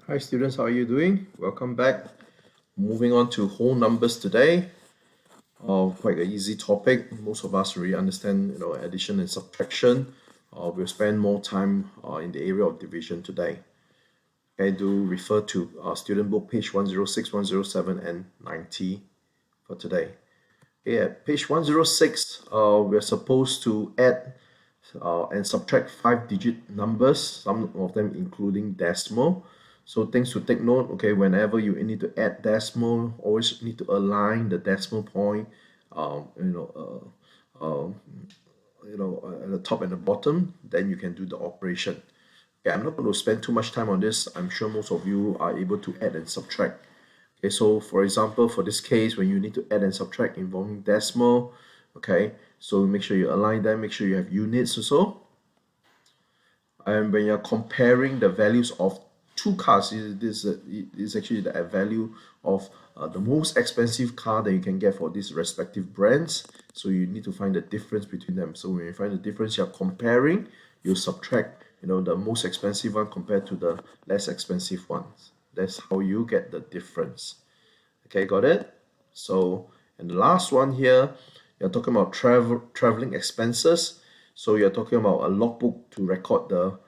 Hi students, how are you doing? Welcome back. Moving on to whole numbers today. Quite an easy topic. Most of us really understand, addition and subtraction. We'll spend more time in the area of division today. Okay, do refer to student book page 106, 107, and 90 for today. Okay, at page 106, we're supposed to add and subtract 5-digit numbers, some of them including decimal. So things to take note, okay, whenever you need to add decimal, always need to align the decimal point, um, you know, at the top and the bottom, then you can do the operation. Okay, I'm not going to spend too much time on this. I'm sure most of you are able to add and subtract. Okay, so for example, for this case, when you need to add and subtract involving decimal, okay, so make sure you align them, make sure you have units also. And when you're comparing the values of two cars, this is actually the value of the most expensive car that you can get for these respective brands. So you need to find the difference between them. So when you find the difference, you're comparing, you subtract, the most expensive one compared to the less expensive ones. That's how you get the difference. Okay, got it? So, and the last one here, you're talking about traveling expenses. So you're talking about a logbook to record the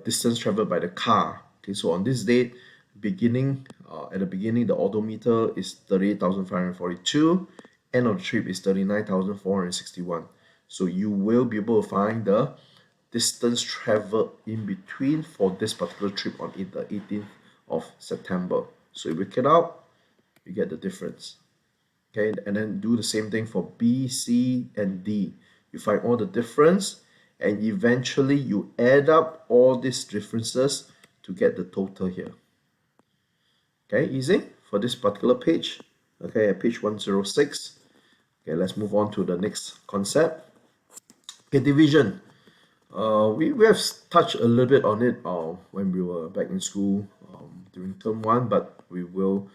distance traveled by the car. Okay, so on this date, at the beginning, the odometer is 38,542. End of the trip is 39,461. So you will be able to find the distance traveled in between for this particular trip on the 18th of September. So you work it out, you get the difference. Okay, and then do the same thing for B, C, and D. You find all the difference, and eventually you add up all these differences to get the total here. Okay, easy for this particular page. Okay, at page 106. Okay, let's move on to the next concept. Okay, division. We have touched a little bit on it when we were back in school during term one, but we will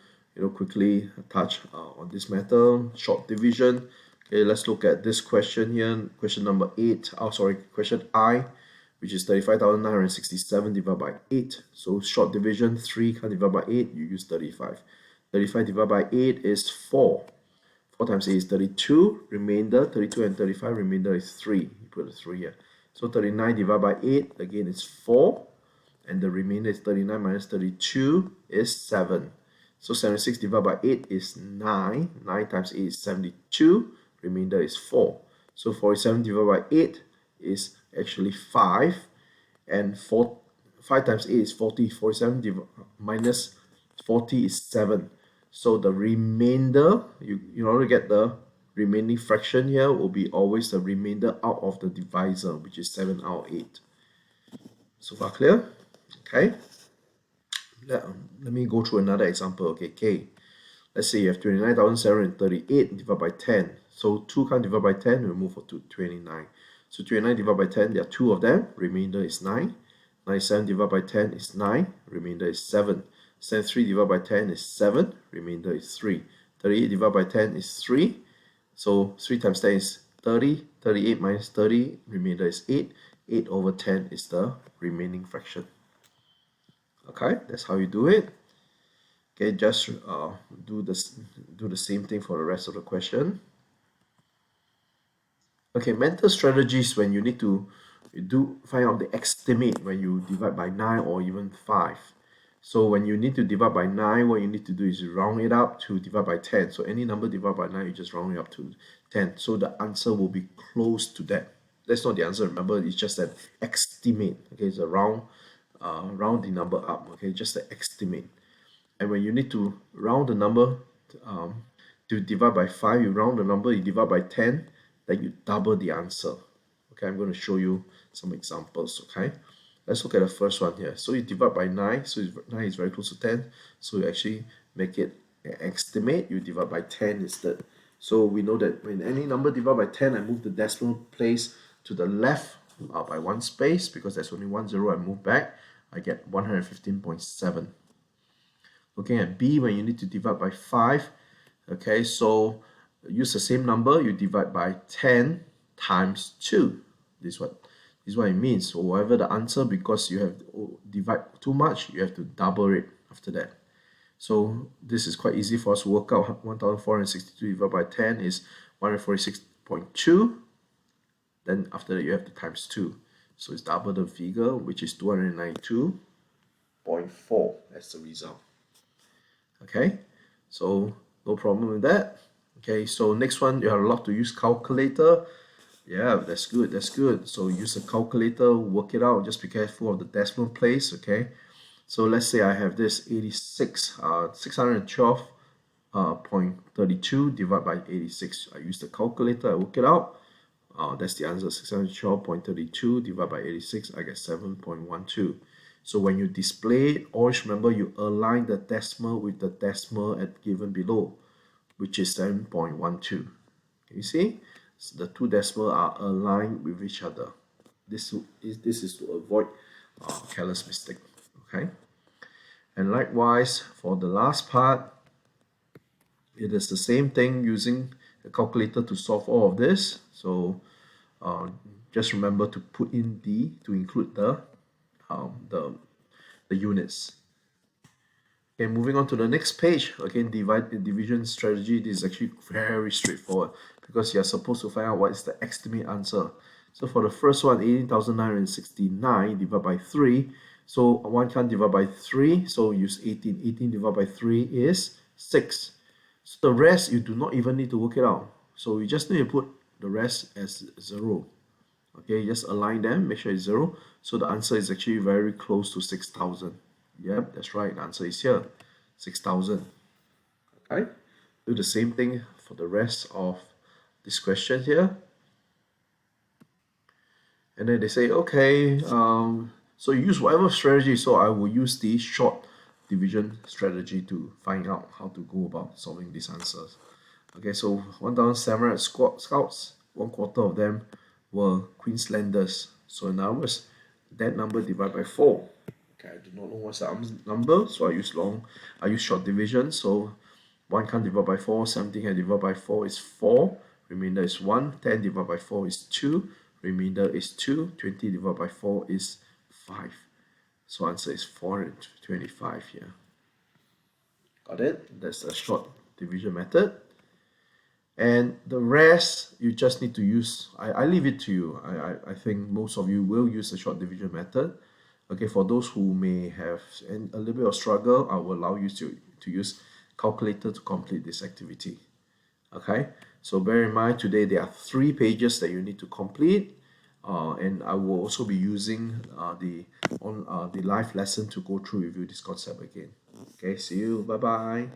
quickly touch on this matter. Short division. Okay, let's look at this question here. Question number 8. Oh, sorry, question I, which is 35,967 divided by 8. So short division, 3 can't divide by 8, you use 35. 35 divided by 8 is 4. 4 times 8 is 32. Remainder, 32 and 35, remainder is 3. You put a 3 here. So 39 divided by 8, again, is 4. And the remainder is 39 minus 32 is 7. So 76 divided by 8 is 9. 9 times 8 is 72. Remainder is 4. So 47 divided by 8 is actually 5. And 5 times 8 is 40. 47 minus 40 is 7. So the remainder, in order to get the remaining fraction here, will be always the remainder out of the divisor, which is 7 out of 8. So far clear? Okay. Let me go through another example. Okay, K. Let's say you have 29,738 divided by 10. So 2 can't divide by 10, we move to 29. So 29 divided by 10, there are 2 of them, remainder is 9. 97 divided by 10 is 9, remainder is 7. 73 divided by 10 is 7, remainder is 3. 38 divided by 10 is 3, so 3 times 10 is 30. 38 minus 30, remainder is 8. 8 over 10 is the remaining fraction. Okay, that's how you do it. Okay, just do the same thing for the rest of the question. Okay, mental strategies when you need to find out the estimate when you divide by 9 or even 5. So when you need to divide by 9, what you need to do is round it up to divide by 10. So any number divided by 9, you just round it up to 10. So the answer will be close to that. That's not the answer, remember, it's just an estimate. Okay, it's a round the number up. Okay, just the estimate. And when you need to round the number to divide by 5, you round the number, you divide by 10, then you double the answer. Okay, I'm going to show you some examples. Okay, let's look at the first one here. So you divide by 9, so 9 is very close to 10, so you actually make it an estimate, you divide by 10 instead. So we know that when any number divided by 10, I move the decimal place to the left by 1 space, because there's only 1 0, I move back, I get 115.7. Looking at B, when you need to divide by 5, okay, so use the same number, you divide by 10 times 2. This This is what it means. So whatever the answer, because you have divide too much, you have to double it after that. So this is quite easy for us to work out. 1462 divided by 10 is 146.2. Then after that you have to times 2. So it's double the figure, which is 292.4 as the result. Okay, so no problem with that. Okay, so next one, you are allowed to use calculator. Yeah, that's good, that's good. So use a calculator, work it out. Just be careful of the decimal place, okay? So let's say I have this 612.32 divided by 86. I use the calculator, I work it out. That's the answer, 612.32 divided by 86, I get 7.12. So when you display it, always remember you align the decimal with the decimal at given below, which is 7.12. You see? So the two decimals are aligned with each other. This is to avoid careless mistake. Okay? And likewise, for the last part, it is the same thing using the calculator to solve all of this. So just remember to put in D to include the units. Okay, moving on to the next page. Again, division strategy. This is actually very straightforward because you are supposed to find out what is the estimate answer. So for the first one, 18,969 divided by 3. So one can't divide by 3, so use 18. 18 divided by 3 is 6. So the rest, you do not even need to work it out. So you just need to put the rest as 0. Okay, just align them, make sure it's 0. So the answer is actually very close to 6,000. Yep, that's right, the answer is here, 6,000. Okay, do the same thing for the rest of this question here. And then they say, okay, so use whatever strategy. So I will use the short division strategy to find out how to go about solving these answers. Okay, so 1,700 scouts, 1/4 of them were Queenslanders. So in other words, that number divided by 4. Okay, I do not know what's the number, so I use short division. So 1 can't divide by 4, 17 can divide by 4 is 4, remainder is 1, 10 divided by 4 is 2, remainder is 2, 20 divided by 4 is 5. So answer is 425 here. Got it? That's a short division method. And the rest, you just need to use, I leave it to you. I think most of you will use the short division method. Okay, for those who may have a little bit of struggle, I will allow you to use calculator to complete this activity. Okay, so bear in mind today there are 3 pages that you need to complete, and I will also be using the live lesson to go through with you this concept again. Okay, see you, bye bye.